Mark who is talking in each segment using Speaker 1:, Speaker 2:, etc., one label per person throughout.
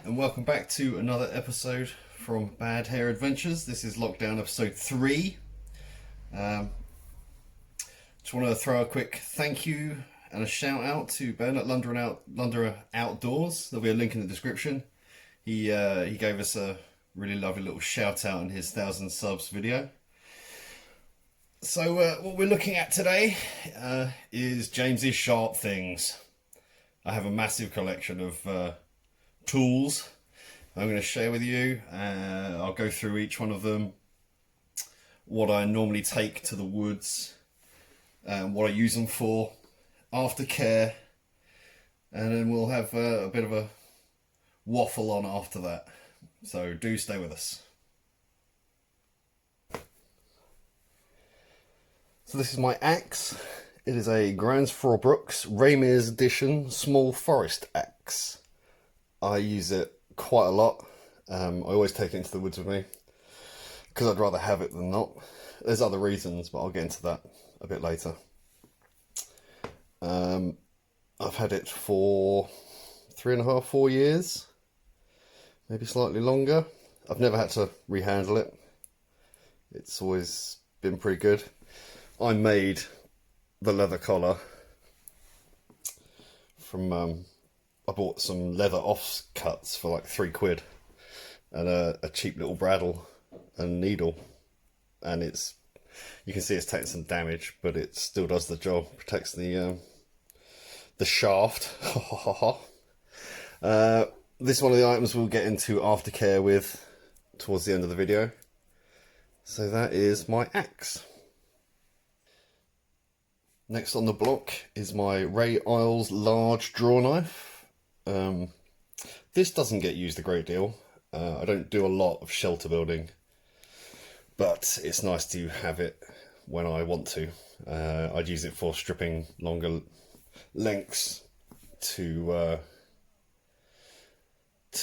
Speaker 1: and welcome back to another episode from Bad Hair Adventures. This is lockdown episode 3. Just want to throw a quick thank you and a shout out to Ben at London Outdoors. There'll be a link in the description. He gave us a really lovely little shout out in his 1,000 subs video. So what we're looking at today is James's sharp things. I have a massive collection of tools I'm going to share with you. I'll go through each one of them, what I normally take to the woods, what I use them for, aftercare, and then we'll have a bit of a waffle on after that. So do stay with us. So this is my axe. It is a GRANS for Bruks Mears edition small forest axe. I use it quite a lot. I always take it into the woods with me because I'd rather have it than not. There's other reasons, but I'll get into that a bit later. I've had it for 3.5, 4 years, maybe slightly longer. I've never had to rehandle it. It's always been pretty good. I made the leather collar from I bought some leather offcuts for like £3 and a cheap little bradawl and needle, and you can see it's taken some damage, but it still does the job. Protects the shaft. This is one of the items we'll get into aftercare with towards the end of the video. So that is my axe. Next on the block is my Ray Isles large draw knife. This doesn't get used a great deal. I don't do a lot of shelter building, but it's nice to have it when I want to. I'd use it for stripping longer lengths to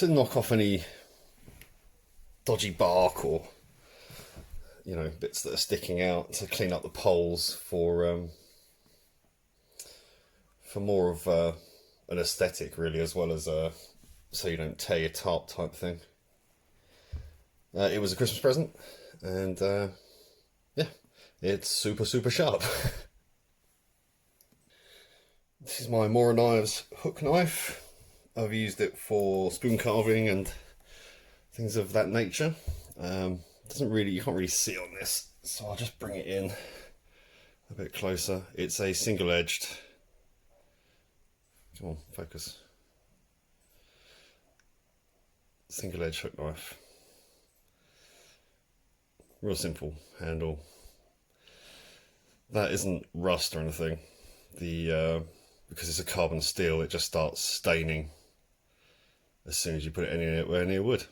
Speaker 1: knock off any dodgy bark or bits that are sticking out, to clean up the poles for more of an aesthetic really, as well as so you don't tear your tarp type thing. It was a Christmas present, and yeah, it's super sharp. This is my MORA Knives hook knife. I've used it for spoon carving and things of that nature. You can't really see it on this, so I'll just bring it in a bit closer. It's a single-edged. Come on, focus. Single edge hook knife. Real simple handle. That isn't rust or anything. Because it's a carbon steel, it just starts staining as soon as you put it anywhere near wood.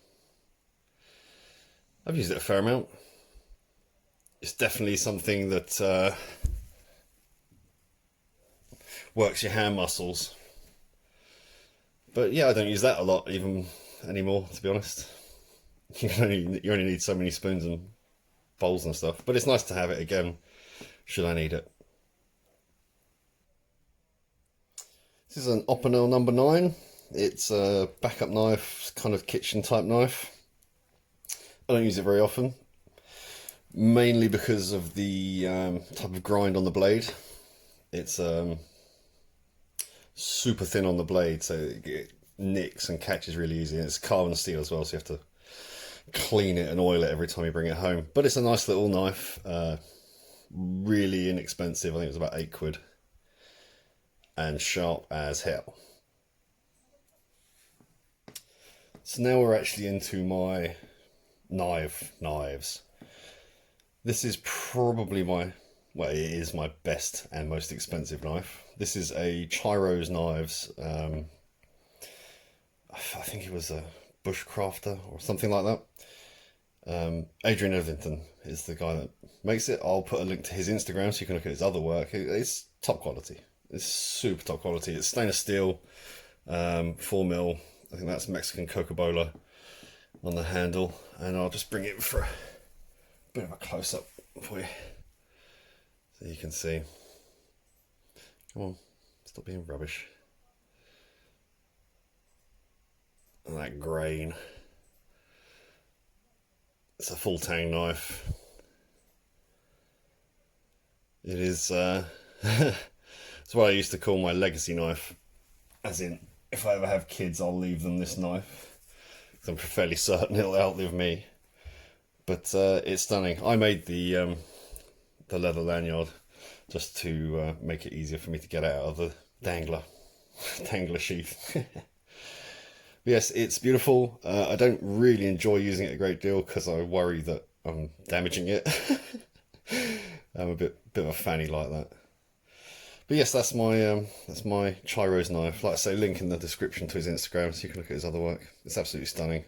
Speaker 1: I've used it a fair amount. It's definitely something that works your hand muscles. But yeah, I don't use that a lot even anymore, to be honest. You only need so many spoons and bowls and stuff. But it's nice to have it again, should I need it. This is an Opinel number 9. It's a backup knife, kind of kitchen type knife. I don't use it very often, mainly because of the type of grind on the blade. It's super thin on the blade, so it nicks and catches really easy. And it's carbon steel as well, so you have to clean it and oil it every time you bring it home. But it's a nice little knife, really inexpensive. I think it was about £8, and sharp as hell. So now we're actually into my knives. This is probably it is my best and most expensive knife. This is a Chiro's Knives. I think it was a Bushcrafter or something like that. Adrian Evington is the guy that makes it. I'll put a link to his Instagram so you can look at his other work. It's top quality. It's super top quality. It's stainless steel, 4mm. I think that's Mexican Coca-Cola on the handle. And I'll just bring it for a bit of a close-up for you, so you can see. Come on, stop being rubbish. And that grain. It's a full tang knife. It is, it's what I used to call my legacy knife. As in, if I ever have kids, I'll leave them this knife. I'm fairly certain it'll outlive me. But it's stunning. I made the leather lanyard just to make it easier for me to get out of the dangler sheath. Yes, it's beautiful. I don't really enjoy using it a great deal because I worry that I'm damaging it. I'm a bit of a fanny like that. But yes, that's my Chiro's knife. Like I say, link in the description to his Instagram so you can look at his other work. It's absolutely stunning.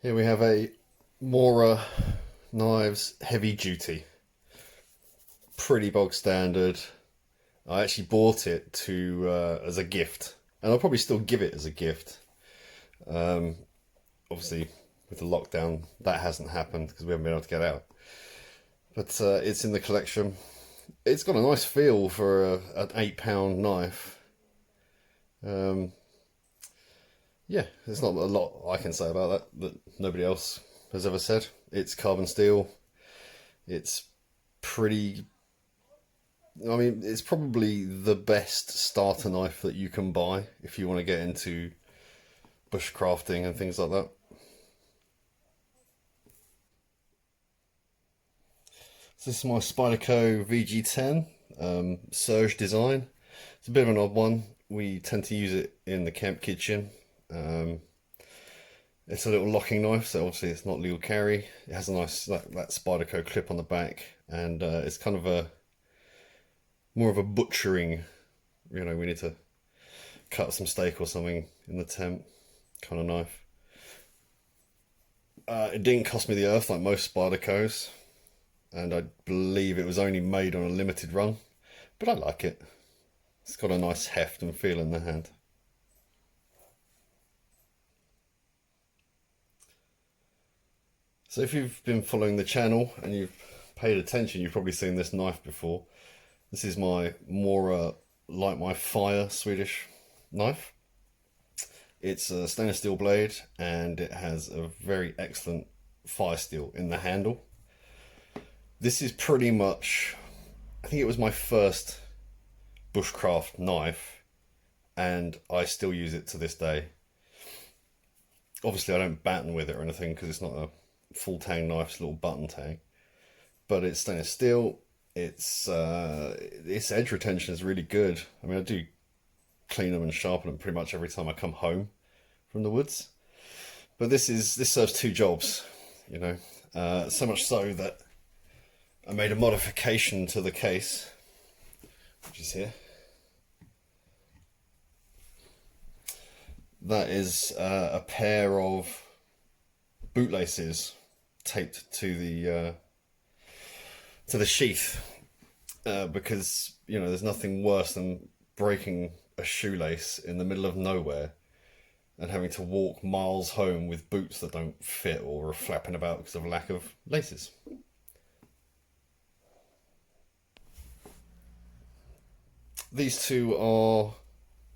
Speaker 1: Here we have a MORA knives heavy duty. Pretty bog standard. I actually bought it as a gift, and I'll probably still give it as a gift. Obviously, with the lockdown, that hasn't happened because we haven't been able to get out. But it's in the collection. It's got a nice feel for an £8 knife. Yeah, there's not a lot I can say about that nobody else has ever said. It's carbon steel. It's pretty... I mean, it's probably the best starter knife that you can buy if you want to get into bushcrafting and things like that. So this is my Spyderco VG10 Surge design. It's a bit of an odd one. We tend to use it in the camp kitchen. It's a little locking knife, so obviously it's not legal carry. It has a nice that Spyderco clip on the back, and it's kind of more of a butchering. You know, we need to cut some steak or something in the tent kind of knife. It didn't cost me the earth like most Spydercos, and I believe it was only made on a limited run, but I like it. It's got a nice heft and feel in the hand. So if you've been following the channel and you've paid attention, you've probably seen this knife before. This is my MORA Light My Fire Swedish knife. It's a stainless steel blade and it has a very excellent fire steel in the handle. This is pretty much, I think it was my first bushcraft knife, and I still use it to this day. Obviously I don't batten with it or anything because it's not a full tang knife, it's a little button tang, but it's stainless steel. Its edge retention is really good. I mean, I do clean them and sharpen them pretty much every time I come home from the woods, but this serves two jobs, you know. So much so that I made a modification to the case, which is here. That is a pair of bootlaces taped to the sheath, because you know there's nothing worse than breaking a shoelace in the middle of nowhere and having to walk miles home with boots that don't fit or are flapping about because of lack of laces. These two are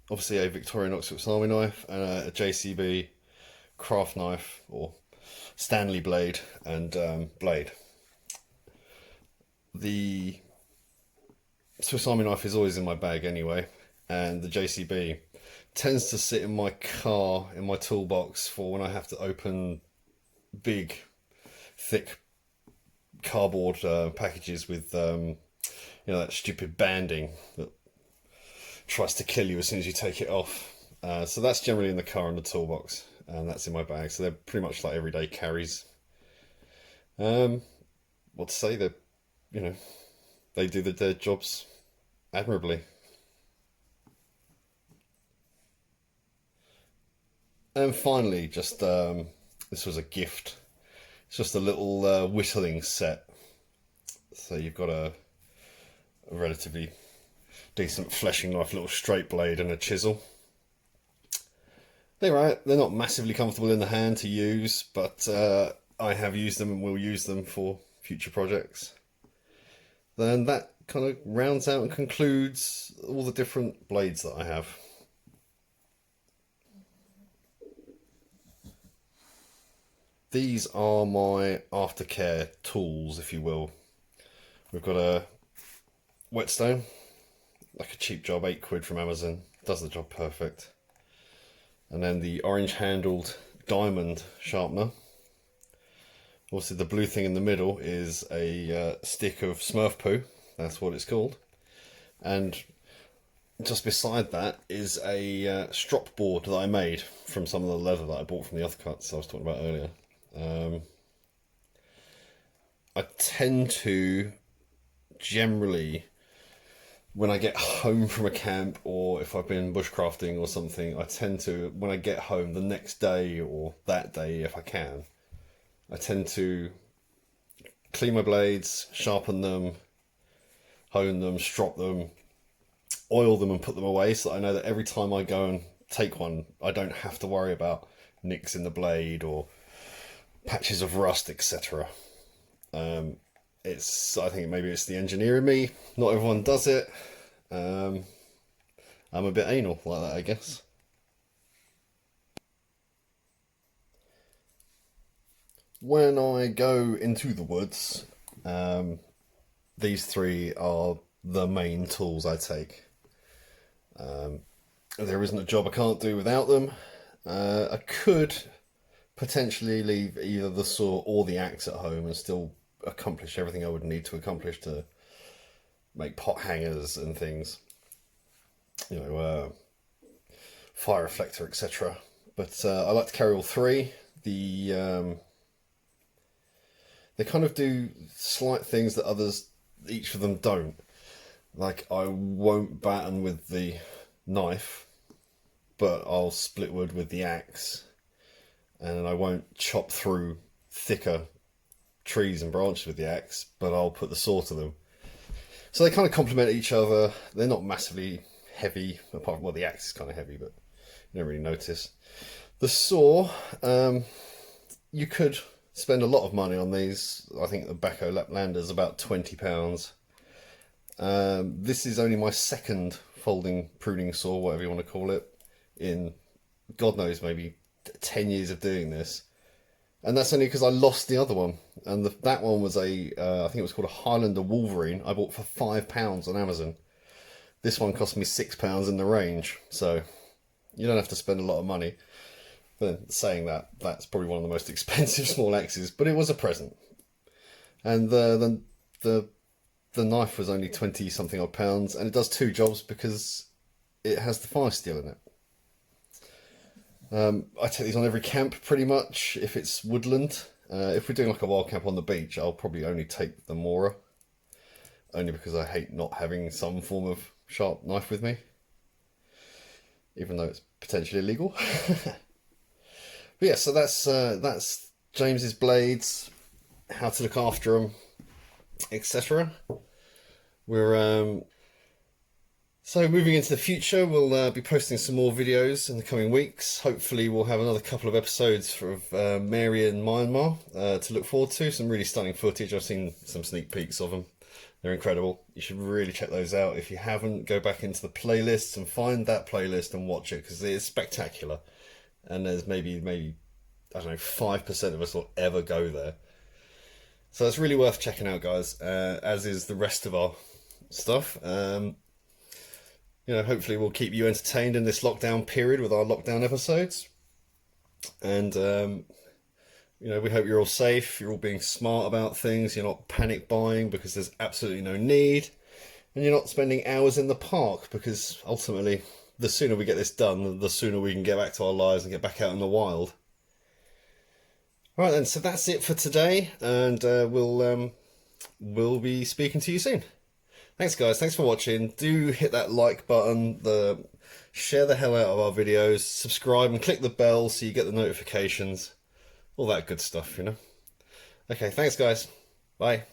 Speaker 1: obviously a Victorian Oxford Army knife and a JCB craft knife, or Stanley blade and blade. The Swiss Army knife is always in my bag anyway, and the JCB tends to sit in my car, in my toolbox, for when I have to open big, thick cardboard packages with, you know, that stupid banding that tries to kill you as soon as you take it off. So that's generally in the car in the toolbox, and that's in my bag. So they're pretty much like everyday carries. What to say? They're, you know, they do their jobs admirably. And finally, just this was a gift. It's just a little whittling set. So you've got a relatively decent fleshing knife, little straight blade and a chisel. They're not massively comfortable in the hand to use, but I have used them and will use them for future projects. Then that kind of rounds out and concludes all the different blades that I have. these are my aftercare tools, if you will. We've got a whetstone, like a cheap job, £8 from Amazon, does the job perfect. And then the orange handled diamond sharpener. Also the blue thing in the middle is a stick of Smurf poo, that's what it's called. And just beside that is a strop board that I made from some of the leather that I bought from the other cuts I was talking about earlier. I tend to generally, when I get home from a camp, or if I've been bushcrafting or something, I tend to, when I get home the next day or that day if I can, I tend to clean my blades, sharpen them, hone them, strop them, oil them and put them away, so that I know that every time I go and take one, I don't have to worry about nicks in the blade or patches of rust, etc. I think maybe it's the engineer in me. Not everyone does it. I'm a bit anal like that, I guess. When I go into the woods, these three are the main tools I take. There isn't a job I can't do without them. I could potentially leave either the saw or the axe at home and still accomplish everything I would need to accomplish to make pot hangers and things, you know, fire reflector, etc. But I like to carry all three. They kind of do slight things that each of them don't. Like, I won't batten with the knife, but I'll split wood with the axe, and I won't chop through thicker trees and branches with the axe, but I'll put the saw to them. So they kind of complement each other. They're not massively heavy, apart from, well, the axe is kind of heavy, but you don't really notice. The saw, you could spend a lot of money on these. I think the Bacco Laplander is about £20. This is only my second folding pruning saw, whatever you want to call it, in God knows maybe 10 years of doing this. And that's only because I lost the other one. And that one was I think it was called a Highlander Wolverine. I bought for £5 on Amazon. This one cost me £6 in the range. So you don't have to spend a lot of money. But saying that, that's probably one of the most expensive small axes. But it was a present. And the knife was only 20 something odd pounds. And it does two jobs because it has the fire steel in it. I take these on every camp pretty much, if it's woodland. If we're doing like a wild camp on the beach, I'll probably only take the MORA. Only because I hate not having some form of sharp knife with me. Even though it's potentially illegal. But yeah, so that's James's blades, how to look after them, etc. So moving into the future, we'll be posting some more videos in the coming weeks. Hopefully we'll have another couple of episodes of Mary and Myanmar to look forward to. Some really stunning footage. I've seen some sneak peeks of them. They're incredible. You should really check those out. If you haven't, go back into the playlists and find that playlist and watch it, because it is spectacular. And there's maybe I don't know, 5% of us will ever go there. So it's really worth checking out, guys, as is the rest of our stuff. You know, hopefully we'll keep you entertained in this lockdown period with our lockdown episodes. And, you know, we hope you're all safe, you're all being smart about things, you're not panic buying because there's absolutely no need, and you're not spending hours in the park, because ultimately, the sooner we get this done, the sooner we can get back to our lives and get back out in the wild. All right then, so that's it for today, and we'll be speaking to you soon. Thanks guys, thanks for watching. Do hit that like button, share the hell out of our videos, subscribe and click the bell so you get the notifications. All that good stuff, you know. Okay, thanks guys. Bye.